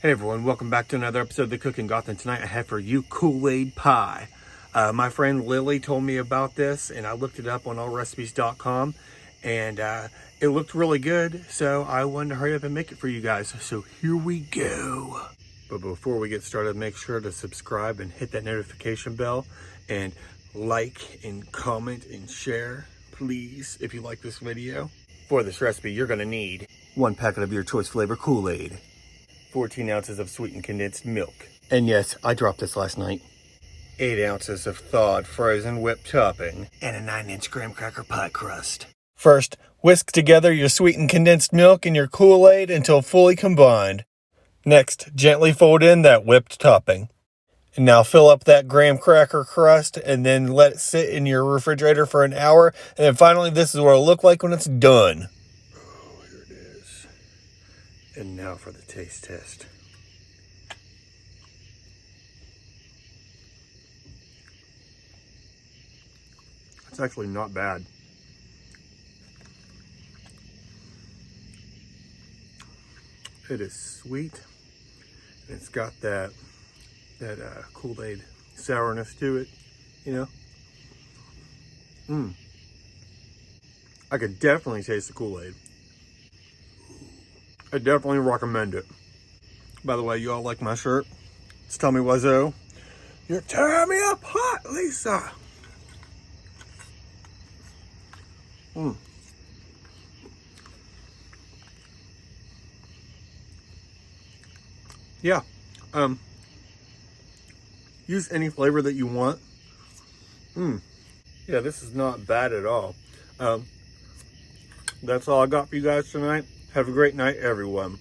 Hey everyone, welcome back to another episode of The Cooking Goth, and tonight I have for you Kool-Aid pie. My friend Lilly told me about this, and I looked it up on allrecipes.com, and it looked really good, so I wanted to hurry up and make it for you guys. So here we go. But before we get started, make sure to subscribe and hit that notification bell, and like and comment and share, please, if you like this video. For this recipe, you're going to need 1 packet of your choice flavor Kool-Aid, 14 ounces of sweetened condensed milk. And yes, I dropped this last night. 8 ounces of thawed frozen whipped topping. And a 9-inch graham cracker pie crust. First, whisk together your sweetened condensed milk and your Kool-Aid until fully combined. Next, gently fold in that whipped topping. And now fill up that graham cracker crust and then let it sit in your refrigerator for an hour. And then finally, this is what it'll look like when it's done. Oh, here it is. And now for the taste test. It's actually not bad. It is sweet. And it's got that Kool-Aid sourness to it, you know? I could definitely taste the Kool-Aid. I definitely recommend it. By the way, you all like my shirt? It's Tommy Wiseau. You're tearing me up hot, Lisa. Yeah. Use any flavor that you want. Yeah, this is not bad at all. That's all I got for you guys tonight. Have a great night, everyone.